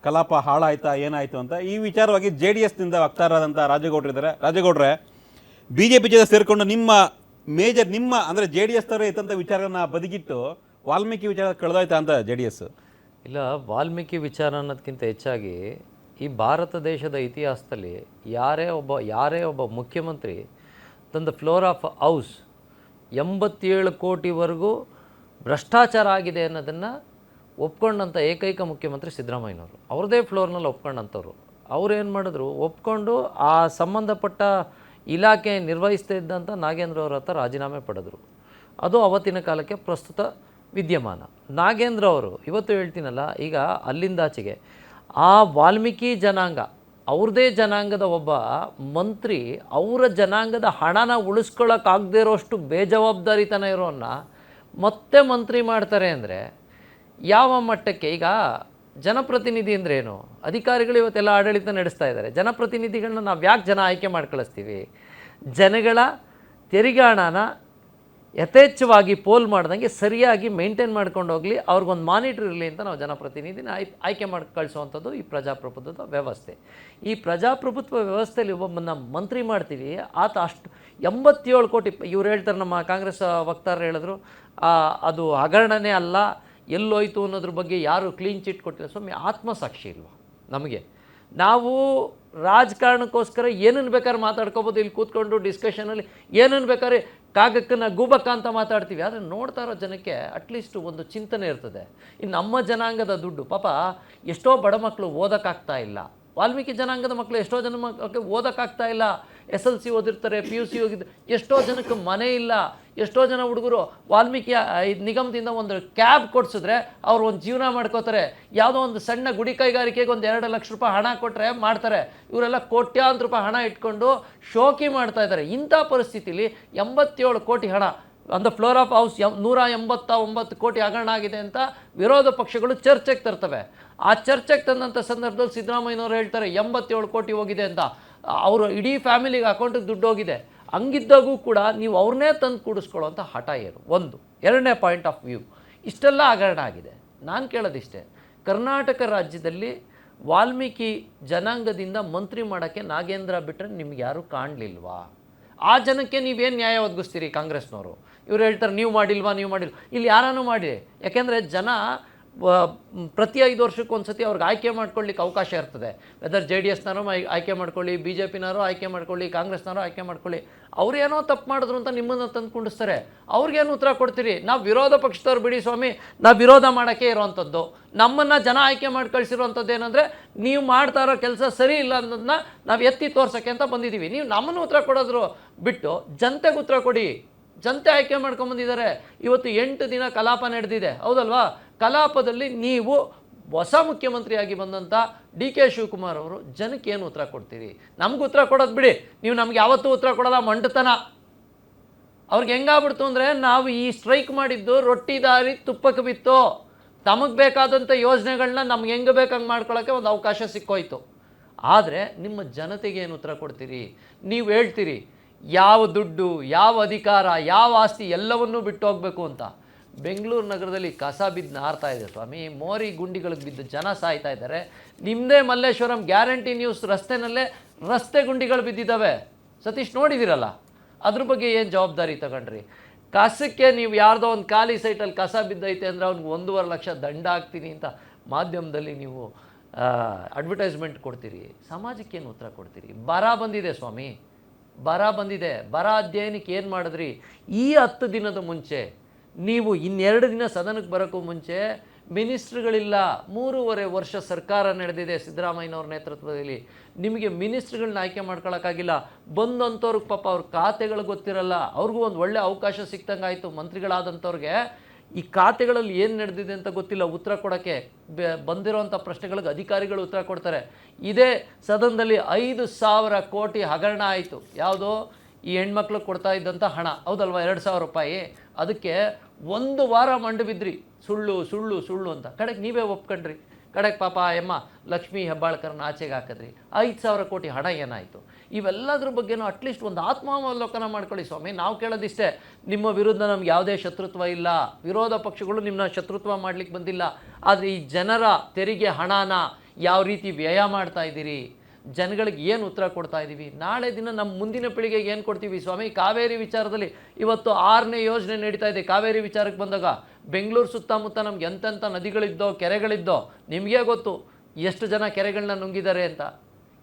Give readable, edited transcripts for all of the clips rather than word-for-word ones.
ಕಲಾಪ ಹಾಳಾಯ್ತಾ ಏನಾಯಿತು ಅಂತ ಈ ವಿಚಾರವಾಗಿ JDSನಿಂದ ವಕ್ತಾರರಾದಂಥ ರಾಜೇಗೌಡರು ಇದ್ದಾರೆ. ರಾಜೇಗೌಡ್ರೆ, BJP ಜೊತೆ ಸೇರಿಕೊಂಡು ನಿಮ್ಮ ಅಂದರೆ JDS ಥರ ಇತ್ತಂಥ ವಿಚಾರನ ಬದಿಗಿಟ್ಟು ವಾಲ್ಮೀಕಿ ವಿಚಾರ ಕಳೆದೋಯ್ತಾ ಅಂತ JDS? ಇಲ್ಲ, ವಾಲ್ಮೀಕಿ ವಿಚಾರ ಅನ್ನೋದಕ್ಕಿಂತ ಹೆಚ್ಚಾಗಿ ಈ ಭಾರತ ದೇಶದ ಇತಿಹಾಸದಲ್ಲಿ ಯಾರೇ ಒಬ್ಬ ಮುಖ್ಯಮಂತ್ರಿ ತಂದ ಫ್ಲೋರ್ ಆಫ್ ಹೌಸ್ 87 ಕೋಟಿವರೆಗೂ ಭ್ರಷ್ಟಾಚಾರ ಆಗಿದೆ ಅನ್ನೋದನ್ನು ಒಪ್ಕೊಂಡಂಥ ಏಕೈಕ ಮುಖ್ಯಮಂತ್ರಿ ಸಿದ್ದರಾಮಯ್ಯನವರು. ಅವ್ರದ್ದೇ ಫ್ಲೋರ್ನಲ್ಲಿ ಒಪ್ಕೊಂಡಂಥವ್ರು. ಅವ್ರು ಏನು ಮಾಡಿದ್ರು, ಒಪ್ಕೊಂಡು ಆ ಸಂಬಂಧಪಟ್ಟ ಇಲಾಖೆ ನಿರ್ವಹಿಸ್ತಾ ಇದ್ದಂಥ ನಾಗೇಂದ್ರ ಅವ್ರ ಹತ್ರ ರಾಜೀನಾಮೆ ಪಡೆದರು. ಅದು ಅವತ್ತಿನ ಕಾಲಕ್ಕೆ ಪ್ರಸ್ತುತ ವಿದ್ಯಮಾನ. ನಾಗೇಂದ್ರ ಅವರು ಇವತ್ತು ಹೇಳ್ತೀನಲ್ಲ, ಈಗ ಅಲ್ಲಿಂದಾಚೆಗೆ ಆ ವಾಲ್ಮೀಕಿ ಜನಾಂಗ, ಅವ್ರದ್ದೇ ಜನಾಂಗದ ಒಬ್ಬ ಮಂತ್ರಿ ಅವರ ಜನಾಂಗದ ಹಣನ ಉಳಿಸ್ಕೊಳ್ಳೋಕ್ಕಾಗದೇ ಇರೋಷ್ಟು ಬೇಜವಾಬ್ದಾರಿತನ ಇರೋನ್ನ ಮತ್ತೆ ಮಂತ್ರಿ ಮಾಡ್ತಾರೆ ಅಂದರೆ ಯಾವ ಮಟ್ಟಕ್ಕೆ? ಈಗ ಜನಪ್ರತಿನಿಧಿ ಅಂದ್ರೇನು? ಅಧಿಕಾರಿಗಳು ಇವತ್ತೆಲ್ಲ ಆಡಳಿತ ನಡೆಸ್ತಾ ಇದ್ದಾರೆ. ಜನಪ್ರತಿನಿಧಿಗಳನ್ನ ನಾವು ಯಾಕೆ ಜನ ಆಯ್ಕೆ ಮಾಡಿ ಕಳಿಸ್ತೀವಿ? ಜನಗಳ ತೆರಿಗೆ ಹಣನ ಯಥೇಚ್ಛವಾಗಿ ಪೋಲ್ ಮಾಡ್ದಂಗೆ ಸರಿಯಾಗಿ ಮೇಂಟೈನ್ ಮಾಡ್ಕೊಂಡು ಹೋಗಲಿ, ಅವ್ರಿಗೊಂದು ಮಾನಿಟ್ರ್ ಇರಲಿ ಅಂತ ನಾವು ಜನಪ್ರತಿನಿಧಿನ ಆಯ್ಕೆ ಮಾಡಿ ಕಳಿಸುವಂಥದ್ದು ಈ ಪ್ರಜಾಪ್ರಭುತ್ವದ ವ್ಯವಸ್ಥೆ. ಈ ಪ್ರಜಾಪ್ರಭುತ್ವ ವ್ಯವಸ್ಥೆಯಲ್ಲಿ ಒಬ್ಬೊಬ್ಬನ ಮಂತ್ರಿ ಮಾಡ್ತೀವಿ, ಆತ ಅಷ್ಟು 87 ಕೋಟಿ. ಇವ್ರು ಹೇಳ್ತಾರೆ, ನಮ್ಮ ಕಾಂಗ್ರೆಸ್ ವಕ್ತಾರರು ಹೇಳಿದ್ರು, ಅದು ಹಗರಣನೇ ಅಲ್ಲ, ಎಲ್ಲೋಯ್ತು ಅನ್ನೋದ್ರ ಬಗ್ಗೆ ಯಾರು ಕ್ಲೀನ್ ಚಿಟ್ ಕೊಟ್ಟಿಲ್ಲ. ಸ್ವಾಮಿ, ಆತ್ಮಸಾಕ್ಷಿ ಇಲ್ವಾ ನಮಗೆ? ನಾವು ರಾಜಕಾರಣಕ್ಕೋಸ್ಕರ ಏನನ್ನು ಬೇಕಾದ್ರೆ ಮಾತಾಡ್ಕೋಬೋದು, ಇಲ್ಲಿ ಕೂತ್ಕೊಂಡು ಡಿಸ್ಕಷನಲ್ಲಿ ಏನನ್ನು ಬೇಕಾದ್ರೆ ಕಾಗಕ್ಕನ್ನ ಗೂಬಕ್ಕ ಅಂತ ಮಾತಾಡ್ತೀವಿ. ಆದರೆ ನೋಡ್ತಾ ಇರೋ ಜನಕ್ಕೆ ಅಟ್ಲೀಸ್ಟ್ ಒಂದು ಚಿಂತನೆ ಇರ್ತದೆ. ಇನ್ನು ನಮ್ಮ ಜನಾಂಗದ ದುಡ್ಡು, ಪಾಪ ಎಷ್ಟೋ ಬಡ ಮಕ್ಕಳು ಓದೋಕ್ಕಾಗ್ತಾ ಇಲ್ಲ. ವಾಲ್ಮೀಕಿ ಜನಾಂಗದ ಮಕ್ಕಳು ಎಷ್ಟೋ ಜನ ಮಕ್ಕಳಿಗೆ ಓದೋಕ್ಕಾಗ್ತಾ ಇಲ್ಲ. SLC ಓದಿರ್ತಾರೆ, PUC ಹೋಗಿದ್ದು, ಎಷ್ಟೋ ಜನಕ್ಕೆ ಮನೆ ಇಲ್ಲ. ಎಷ್ಟೋ ಜನ ಹುಡುಗರು ವಾಲ್ಮೀಕಿ ನಿಗಮದಿಂದ ಒಂದು ಕ್ಯಾಬ್ ಕೊಡಿಸಿದ್ರೆ ಅವ್ರು ಒಂದು ಜೀವನ ಮಾಡ್ಕೋತಾರೆ. ಯಾವುದೋ ಒಂದು ಸಣ್ಣ ಗುಡಿ ಕೈಗಾರಿಕೆಗೆ ಒಂದು 2 ಲಕ್ಷ ರೂಪಾಯಿ ಹಣ ಕೊಟ್ಟರೆ ಮಾಡ್ತಾರೆ. ಇವರೆಲ್ಲ ಕೋಟ್ಯಾಂತರ ರೂಪಾಯಿ ಹಣ ಇಟ್ಕೊಂಡು ಶೋಕಿ ಮಾಡ್ತಾ ಇದ್ದಾರೆ. ಇಂಥ ಪರಿಸ್ಥಿತಿಲಿ 87 ಕೋಟಿ ಹಣ on the floor of house 189 ಕೋಟಿ ಹಗರಣ ಆಗಿದೆ ಅಂತ ವಿರೋಧ ಪಕ್ಷಗಳು ಚರ್ಚೆಗೆ ತರ್ತವೆ. ಆ ಚರ್ಚೆಗೆ ತಂದಂಥ ಸಂದರ್ಭದಲ್ಲಿ ಸಿದ್ದರಾಮಯ್ಯನವರು ಹೇಳ್ತಾರೆ 87 ಕೋಟಿ ಹೋಗಿದೆ ಅಂತ. ಅವರು ಇಡೀ ಫ್ಯಾಮಿಲಿಗೆ ಅಕೌಂಟಿಗೆ ದುಡ್ಡು ಹೋಗಿದೆ. ಹಂಗಿದ್ದಾಗೂ ಕೂಡ ನೀವು ಅವ್ರನ್ನೇ ತಂದು ಕೂಡಿಸ್ಕೊಳ್ಳೋಂಥ ಹಠ ಏನು? ಒಂದು. ಎರಡನೇ ಪಾಯಿಂಟ್ ಆಫ್ ವ್ಯೂ, ಇಷ್ಟೆಲ್ಲ ಹಗರಣ ಆಗಿದೆ. ನಾನು ಕೇಳೋದಿಷ್ಟೇ, ಕರ್ನಾಟಕ ರಾಜ್ಯದಲ್ಲಿ ವಾಲ್ಮೀಕಿ ಜನಾಂಗದಿಂದ ಮಂತ್ರಿ ಮಾಡೋಕ್ಕೆ ನಾಗೇಂದ್ರ ಬಿಟ್ಟರೆ ನಿಮ್ಗೆ ಯಾರೂ ಕಾಣಲಿಲ್ವಾ? ಆ ಜನಕ್ಕೆ ನೀವೇನು ನ್ಯಾಯ ಒದಗಿಸ್ತೀರಿ ಕಾಂಗ್ರೆಸ್ನವರು? ಇವ್ರು ಹೇಳ್ತಾರೆ ನೀವು ಮಾಡಿಲ್ವಾ. ಇಲ್ಲಿ ಯಾರನ್ನೂ ಮಾಡಿ. ಯಾಕೆಂದರೆ ಜನ ಪ್ರತಿ 5 ವರ್ಷಕ್ಕೊಂದು ಸತಿ ಅವ್ರಿಗೆ ಆಯ್ಕೆ ಮಾಡ್ಕೊಳ್ಳಿಕ್ಕೆ ಅವಕಾಶ ಇರ್ತದೆ. ವೆದರ್ JDSನವರು ಆಯ್ಕೆ ಮಾಡ್ಕೊಳ್ಳಿ, BJPನವರು ಆಯ್ಕೆ ಮಾಡ್ಕೊಳ್ಳಿ, ಕಾಂಗ್ರೆಸ್ನವರು ಆಯ್ಕೆ ಮಾಡ್ಕೊಳ್ಳಿ. ಅವ್ರೇನೋ ತಪ್ಪು ಮಾಡಿದ್ರು ಅಂತ ನಿಮ್ಮನ್ನು ತಂದು ಕುಂಡಿಸ್ತಾರೆ. ಅವ್ರಿಗೇನು ಉತ್ತರ ಕೊಡ್ತೀರಿ? ನಾವು ವಿರೋಧ ಪಕ್ಷದವ್ರು ಬಿಡಿ ಸ್ವಾಮಿ, ನಾವು ವಿರೋಧ ಮಾಡೋಕ್ಕೆ ಇರೋವಂಥದ್ದು. ನಮ್ಮನ್ನು ಜನ ಆಯ್ಕೆ ಮಾಡಿ ಕಳಿಸಿರೋವಂಥದ್ದು ಏನಂದರೆ ನೀವು ಮಾಡ್ತಾ ಇರೋ ಕೆಲಸ ಸರಿ ಇಲ್ಲ ಅನ್ನೋದನ್ನ ನಾವು ಎತ್ತಿ ತೋರ್ಸೋಕ್ಕೆ ಅಂತ ಬಂದಿದ್ದೀವಿ. ನೀವು ನಮ್ಮನ್ನು ಉತ್ತರ ಕೊಡೋದ್ರು ಬಿಟ್ಟು ಜನತೆಗೆ ಉತ್ತರ ಕೊಡಿ. ಜನತೆ ಆಯ್ಕೆ ಮಾಡ್ಕೊಂಬಂದಿದ್ದಾರೆ. ಇವತ್ತು 8 ದಿನ ಕಲಾಪ ನಡೆದಿದೆ, ಹೌದಲ್ವಾ? ಕಲಾಪದಲ್ಲಿ ನೀವು ಹೊಸ ಮುಖ್ಯಮಂತ್ರಿಯಾಗಿ ಬಂದಂಥ DK ಶಿವಕುಮಾರ್ ಅವರು ಜನಕ್ಕೆ ಏನು ಉತ್ತರ ಕೊಡ್ತೀರಿ? ನಮ್ಗೆ ಉತ್ತರ ಕೊಡೋದು ಬಿಡಿ, ನೀವು ನಮ್ಗೆ ಯಾವತ್ತೂ ಉತ್ತರ ಕೊಡೋಲ್ಲ. ಮಂಟತನ ಅವ್ರಿಗೆ ಹೆಂಗಾಗ್ಬಿಡ್ತು ಅಂದರೆ, ನಾವು ಈ ಸ್ಟ್ರೈಕ್ ಮಾಡಿದ್ದು ರೊಟ್ಟಿ ದಾರಿ ತುಪ್ಪಕ್ಕೆ ಬಿತ್ತು. ತಮಗೆ ಬೇಕಾದಂಥ ಯೋಜನೆಗಳನ್ನ ನಮ್ಗೆ ಹೆಂಗೆ ಬೇಕಂಗೆ ಮಾಡ್ಕೊಳ್ಳೋಕ್ಕೆ ಒಂದು ಅವಕಾಶ ಸಿಕ್ಕೋಯ್ತು. ಆದರೆ ನಿಮ್ಮ ಜನತೆಗೆ ಏನು ಉತ್ತರ ಕೊಡ್ತೀರಿ? ನೀವು ಹೇಳ್ತೀರಿ ಯಾವ ದುಡ್ಡು, ಯಾವ ಅಧಿಕಾರ, ಯಾವ ಆಸ್ತಿ ಎಲ್ಲವನ್ನೂ ಬಿಟ್ಟು ಹೋಗಬೇಕು ಅಂತ. ಬೆಂಗಳೂರು ನಗರದಲ್ಲಿ ಕಸ ಬಿದ್ದು ನಾರ್ತಾ ಇದೆ ಸ್ವಾಮಿ. ಮೋರಿ ಗುಂಡಿಗಳಿಗೆ ಬಿದ್ದು ಜನ ಸಾಯ್ತಾ ಇದ್ದಾರೆ. ನಿಮ್ಮದೇ ಮಲ್ಲೇಶ್ವರಂ ಗ್ಯಾರಂಟಿ ನ್ಯೂಸ್ ರಸ್ತೆ ಗುಂಡಿಗಳು ಬಿದ್ದಿದ್ದಾವೆ. ಸತೀಶ್ ನೋಡಿದ್ದೀರಲ್ಲ, ಅದ್ರ ಬಗ್ಗೆ ಏನು ಜವಾಬ್ದಾರಿ ತಗೊಂಡ್ರಿ? ಕಸಕ್ಕೆ ನೀವು ಯಾರ್ದೋ ಒಂದು ಖಾಲಿ ಸೈಟಲ್ಲಿ ಕಸ ಬಿದ್ದೈತೆ ಅಂದರೆ ಅವ್ನಿಗೆ 1.5 ಲಕ್ಷ ದಂಡ ಹಾಕ್ತೀನಿ ಅಂತ ಮಾಧ್ಯಮದಲ್ಲಿ ನೀವು ಅಡ್ವರ್ಟೈಸ್ಮೆಂಟ್ ಕೊಡ್ತೀರಿ. ಸಮಾಜಕ್ಕೇನು ಉತ್ತರ ಕೊಡ್ತೀರಿ? ಬರ ಬಂದಿದೆ ಸ್ವಾಮಿ, ಬರ ಬಂದಿದೆ. ಬರ ಅಧ್ಯಯನಕ್ಕೆ ಏನು ಮಾಡಿದ್ರಿ? ಈ 10 ದಿನದ ಮುಂಚೆ ನೀವು 2 ದಿನ ಸದನಕ್ಕೆ ಬರೋಕ್ಕೂ ಮುಂಚೆ ಮಿನಿಸ್ಟ್ರುಗಳಿಲ್ಲ. 3.5 ವರ್ಷ ಸರ್ಕಾರ ನಡೆದಿದೆ ಸಿದ್ದರಾಮಯ್ಯನವ್ರ ನೇತೃತ್ವದಲ್ಲಿ. ನಿಮಗೆ ಮಿನಿಸ್ಟ್ರುಗಳನ್ನ ಆಯ್ಕೆ ಮಾಡ್ಕೊಳ್ಳೋಕ್ಕಾಗಿಲ್ಲ. ಬಂದಂಥವ್ರಿಗೆ ಪಾಪ ಅವ್ರ ಖಾತೆಗಳು ಗೊತ್ತಿರಲ್ಲ. ಅವ್ರಿಗೂ ಒಂದು ಒಳ್ಳೆ ಅವಕಾಶ ಸಿಕ್ತಂಗೆ ಆಯಿತು. ಮಂತ್ರಿಗಳಾದಂಥವ್ರಿಗೆ ಈ ಖಾತೆಗಳಲ್ಲಿ ಏನು ನಡೆದಿದೆ ಅಂತ ಗೊತ್ತಿಲ್ಲ. ಉತ್ತರ ಕೊಡೋಕ್ಕೆ ಬಂದಿರೋವಂಥ ಪ್ರಶ್ನೆಗಳಿಗೆ ಅಧಿಕಾರಿಗಳು ಉತ್ತರ ಕೊಡ್ತಾರೆ. ಇದೇ ಸದನದಲ್ಲಿ 5,000 ಕೋಟಿ ಹಗರಣ ಆಯಿತು. ಯಾವುದೋ ಈ ಹೆಣ್ಮಕ್ಳಿಗೆ ಕೊಡ್ತಾ ಇದ್ದಂಥ ಹಣ, ಹೌದಲ್ವಾ? 2,000 ರೂಪಾಯಿ. ಅದಕ್ಕೆ 1 ವಾರ ಮಂಡು ಬಿದ್ರಿ, ಸುಳ್ಳು ಅಂತ. ಕಡೆಗೆ ನೀವೇ ಒಪ್ಕೊಂಡ್ರಿ. ಕಡೆಗೆ ಪಾಪ ಎಮ್ಮ ಲಕ್ಷ್ಮೀ ಹೆಬ್ಬಾಳ್ಕರ್ನ ಆಚೆಗೆ ಹಾಕಿದ್ರಿ. 5,000 ಕೋಟಿ ಹಣ ಏನಾಯಿತು? ಇವೆಲ್ಲದ್ರ ಬಗ್ಗೆನೂ ಅಟ್ಲೀಸ್ಟ್ ಒಂದು ಆತ್ಮಾವಲೋಕನ ಮಾಡ್ಕೊಳ್ಳಿ ಸ್ವಾಮಿ. ನಾವು ಕೇಳೋದಿಷ್ಟೇ, ನಿಮ್ಮ ವಿರುದ್ಧ ನಮ್ಗೆ ಯಾವುದೇ ಶತ್ರುತ್ವ ಇಲ್ಲ. ವಿರೋಧ ಪಕ್ಷಗಳು ನಿಮ್ಮನ್ನ ಶತ್ರುತ್ವ ಮಾಡಲಿಕ್ಕೆ ಬಂದಿಲ್ಲ. ಆದರೆ ಈ ಜನರ ತೆರಿಗೆ ಹಣನ ಯಾವ ರೀತಿ ವ್ಯಯ ಮಾಡ್ತಾ ಇದ್ದೀರಿ, ಜನಗಳಿಗೆ ಏನು ಉತ್ತರ ಕೊಡ್ತಾ ಇದ್ದೀವಿ, ನಾಳೆ ದಿನ ನಮ್ಮ ಮುಂದಿನ ಪೀಳಿಗೆಗೆ ಏನು ಕೊಡ್ತೀವಿ ಸ್ವಾಮಿ. ಕಾವೇರಿ ವಿಚಾರದಲ್ಲಿ ಇವತ್ತು 6ನೇ ಯೋಜನೆ ನಡೀತಾ ಇದೆ. ಕಾವೇರಿ ವಿಚಾರಕ್ಕೆ ಬಂದಾಗ ಬೆಂಗಳೂರು ಸುತ್ತಮುತ್ತ ನಮ್ಗೆ ಎಂತೆಂಥ ನದಿಗಳಿದ್ದೋ ಕೆರೆಗಳಿದ್ದೋ ನಿಮಗೆ ಗೊತ್ತು ಎಷ್ಟು ಜನ ಕೆರೆಗಳನ್ನ ನುಂಗಿದ್ದಾರೆ ಅಂತ.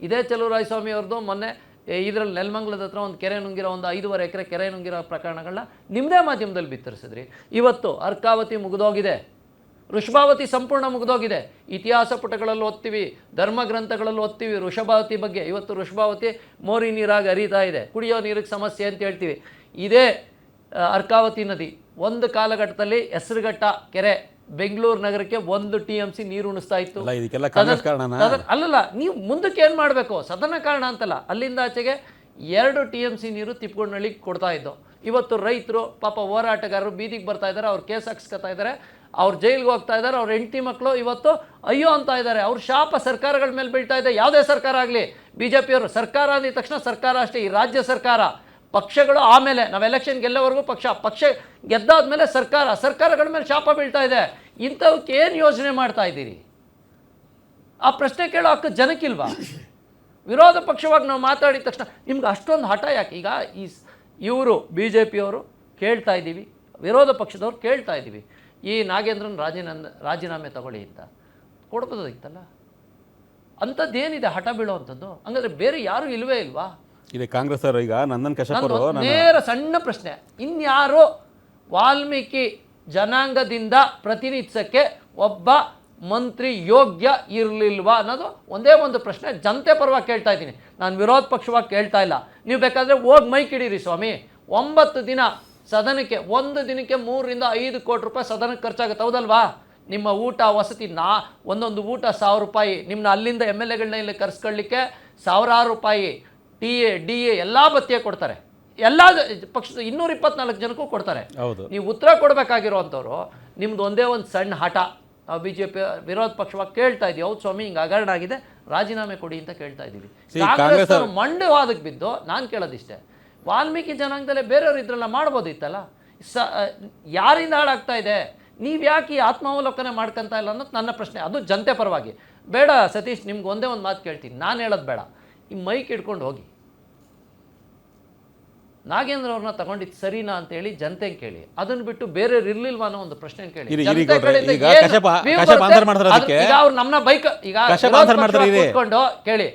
ಇದೇ ಚಲುವರಾಯಸ್ವಾಮಿ ಅವ್ರದ್ದು ಮೊನ್ನೆ ಇದರಲ್ಲಿ ನೆಲಮಂಗಲದ ಹತ್ರ ಒಂದು ಕೆರೆ ನುಂಗಿರೋ, ಒಂದು 5.5 ಎಕರೆ ಕೆರೆ ನುಂಗಿರೋ ಪ್ರಕರಣಗಳನ್ನ ನಿಮ್ಮದೇ ಮಾಧ್ಯಮದಲ್ಲಿ ಬಿತ್ತರಿಸಿದ್ರಿ. ಇವತ್ತು ಅರ್ಕಾವತಿ ಮುಗಿದೋಗಿದೆ, ವೃಷಭಾವತಿ ಸಂಪೂರ್ಣ ಮುಗಿದೋಗಿದೆ. ಇತಿಹಾಸ ಪುಟಗಳಲ್ಲಿ ಓದ್ತೀವಿ, ಧರ್ಮ ಗ್ರಂಥಗಳಲ್ಲಿ ಓದ್ತೀವಿ ವೃಷಭಾವತಿ ಬಗ್ಗೆ. ಇವತ್ತು ವೃಷಭಾವತಿ ಮೋರಿ ನೀರಾಗಿ ಹರಿತಾ ಇದೆ, ಕುಡಿಯೋ ನೀರಿಗೆ ಸಮಸ್ಯೆ ಅಂತ ಹೇಳ್ತೀವಿ. ಇದೇ ಅರ್ಕಾವತಿ ನದಿ ಒಂದು ಕಾಲಘಟ್ಟದಲ್ಲಿ ಹೆಸರುಘಟ್ಟ ಕೆರೆ ಬೆಂಗಳೂರು ನಗರಕ್ಕೆ 1 TMC ನೀರು ಉಣಿಸ್ತಾ ಇತ್ತು. ಇದಕ್ಕೆಲ್ಲ ಕಾಂಗ್ರೆಸ್ ಕಾರಣನಾ? ಅಲ್ಲಲ್ಲ, ನೀವು ಮುಂದಕ್ಕೆ ಏನು ಮಾಡಬೇಕು, ಸದನ ಕಾರಣ ಅಂತಲ್ಲ, ಅಲ್ಲಿಂದ ಆಚೆಗೆ 2 TMC ನೀರು ತಿಪ್ಕೊಂಡಳ್ಳಿಗೆ ಕೊಡ್ತಾ ಇದ್ದೋ. ಇವತ್ತು ರೈತರು ಪಾಪ ಹೋರಾಟಗಾರರು ಬೀದಿಗೆ ಬರ್ತಾ ಇದ್ದಾರೆ, ಅವ್ರು ಕೇಸ್ ಹಾಕ್ಸ್ಕೊತಾ ಇದ್ದಾರೆ, ಅವ್ರು ಜೈಲಿಗೆ ಹೋಗ್ತಾ ಇದ್ದಾರೆ, ಅವ್ರ ಹೆಂಡತಿ ಮಕ್ಕಳು ಇವತ್ತು ಅಯ್ಯೋ ಅಂತ ಇದ್ದಾರೆ. ಅವ್ರ ಶಾಪ ಸರ್ಕಾರಗಳ ಮೇಲೆ ಬೀಳ್ತಾ ಇದೆ. ಯಾವುದೇ ಸರ್ಕಾರ ಆಗಲಿ, BJPಯವರು ಸರ್ಕಾರ ಅಂದಿದ ತಕ್ಷಣ ಸರ್ಕಾರ ಅಷ್ಟೇ, ಈ ರಾಜ್ಯ ಸರ್ಕಾರ, ಪಕ್ಷಗಳು ಆಮೇಲೆ, ನಾವು ಎಲೆಕ್ಷನ್ ಗೆಲ್ಲೋವರೆಗೂ ಪಕ್ಷ ಗೆದ್ದಾದ್ಮೇಲೆ ಸರ್ಕಾರಗಳ ಮೇಲೆ ಶಾಪ ಬೀಳ್ತಾ ಇದೆ. ಇಂಥವಕ್ಕೆ ಏನು ಯೋಜನೆ ಮಾಡ್ತಾ ಇದ್ದೀರಿ? ಆ ಪ್ರಶ್ನೆ ಕೇಳೋ ಹಕ್ಕು ಜನಕ್ಕಿಲ್ವಾ? ವಿರೋಧ ಪಕ್ಷವಾಗಿ ನಾವು ಮಾತಾಡಿದ ತಕ್ಷಣ ನಿಮ್ಗೆ ಅಷ್ಟೊಂದು ಹಠ ಯಾಕೆ? ಈಗ ಇವರು BJPಯವರು ಕೇಳ್ತಾ ಇದ್ದೀವಿ, ವಿರೋಧ ಪಕ್ಷದವ್ರು ಕೇಳ್ತಾ ಇದ್ದೀವಿ, ಈ ನಾಗೇಂದ್ರನ್ ರಾಜೀನಾಮೆ ತಗೊಳ್ಳಿ ಅಂತ ಕೊಡ್ಬೋದಾಗಿತ್ತಲ್ಲ. ಅಂಥದ್ದೇನಿದೆ ಹಠ ಬೀಳೋವಂಥದ್ದು? ಹಂಗಾದ್ರೆ ಬೇರೆ ಯಾರು ಇಲ್ವೇ ಇಲ್ವಾ? ಇದೆ ಕಾಂಗ್ರೆಸ್ ಅವರು. ಈಗ ನಂದನ್ ಕಶ್ಯಪ್ ಅವರು ನೇರ ಸಣ್ಣ ಪ್ರಶ್ನೆ, ಇನ್ಯಾರು ವಾಲ್ಮೀಕಿ ಜನಾಂಗದಿಂದ ಪ್ರತಿನಿಧಿಸಕ್ಕೆ ಒಬ್ಬ ಮಂತ್ರಿ ಯೋಗ್ಯ ಇರಲಿಲ್ವಾ ಅನ್ನೋದು ಒಂದೇ ಒಂದು ಪ್ರಶ್ನೆ. ಜನತೆ ಪರವಾಗಿ ಕೇಳ್ತಾ ಇದ್ದೀನಿ, ನಾನು ವಿರೋಧ ಪಕ್ಷವಾಗಿ ಕೇಳ್ತಾ ಇಲ್ಲ. ನೀವು ಬೇಕಾದರೆ ಹೋಗಿ ಮೈಕ್ ಹಿಡೀರಿ ಸ್ವಾಮಿ. 9 ದಿನ ಸದನಕ್ಕೆ, ಒಂದು ದಿನಕ್ಕೆ 3 ರಿಂದ 5 ಕೋಟಿ ರೂಪಾಯಿ ಸದನಕ್ಕೆ ಖರ್ಚಾಗುತ್ತೆ, ಹೌದಲ್ವಾ? ನಿಮ್ಮ ಊಟ ವಸತಿ, ಒಂದೊಂದು ಊಟ 1000 ರೂಪಾಯಿ, ನಿಮ್ಮನ್ನ ಅಲ್ಲಿಂದ MLAಗಳನ್ನ ಇಲ್ಲಿ ಕರ್ಸ್ಕೊಳ್ಳಿಕ್ಕೆ 1000 ರೂಪಾಯಿ, TA DA ಎಲ್ಲ ಭತ್ಯೆ ಕೊಡ್ತಾರೆ, ಎಲ್ಲ ಪಕ್ಷದ 224 ಜನಕ್ಕೂ ಕೊಡ್ತಾರೆ. ನೀವು ಉತ್ತರ ಕೊಡಬೇಕಾಗಿರೋವಂಥವ್ರು, ನಿಮ್ದು ಒಂದೇ ಒಂದು ಸಣ್ಣ ಹಠ. ನಾವು BJP ವಿರೋಧ ಪಕ್ಷವಾಗಿ ಕೇಳ್ತಾ ಇದ್ದೀವಿ, ಹೌದು ಸ್ವಾಮಿ ಹಿಂಗೆ ಹಗರಣ ಆಗಿದೆ, ರಾಜೀನಾಮೆ ಕೊಡಿ ಅಂತ ಕೇಳ್ತಾ ಇದ್ದೀವಿ. ಕಾಂಗ್ರೆಸ್ ಅವರು ಮಂಡವಾದಕ್ಕೆ ಬಿದ್ದು ನಾನು ಕೇಳೋದಿಷ್ಟೇ, ವಾಲ್ಮೀಕಿ ಜನಾಂಗದಲ್ಲೇ ಬೇರೆಯವರು ಇದ್ರೆಲ್ಲ ಮಾಡ್ಬೋದಿತ್ತಲ್ಲ. ಯಾರಿಂದ ಹಾಳಾಗ್ತಾ ಇದೆ? ನೀವು ಯಾಕೆ ಈ ಆತ್ಮಾವಲೋಕನೆ ಮಾಡ್ಕೊತಾ ಇಲ್ಲ ಅನ್ನೋದು ನನ್ನ ಪ್ರಶ್ನೆ. ಅದು ಜನತೆ ಪರವಾಗಿ. ಬೇಡ ಸತೀಶ್, ನಿಮ್ಗೆ ಒಂದೇ ಒಂದು ಮಾತು ಕೇಳ್ತೀನಿ, ನಾನು ಹೇಳೋದು ಬೇಡ, ಈ ಮೈಕ್ ಹಿಡ್ಕೊಂಡು ಹೋಗಿ ನಾಗೇಂದ್ರ ಅವ್ರನ್ನ ತಗೊಂಡಿದ್ದು ಸರಿನಾ ಅಂತ ಹೇಳಿ ಜನತೆಗೆ ಕೇಳಿ. ಅದನ್ನ ಬಿಟ್ಟು ಬೇರೆ ಇರ್ಲಿಲ್ವಾ ಅನ್ನೋ ಒಂದು ಪ್ರಶ್ನೆ ಕೇಳಿ. ಈಗ ಅವ್ರು ನಮ್ಮನ್ನ ಬೈಕ್, ಈಗ ಕೂತ್ಕೊಂಡು ಕೇಳಿ,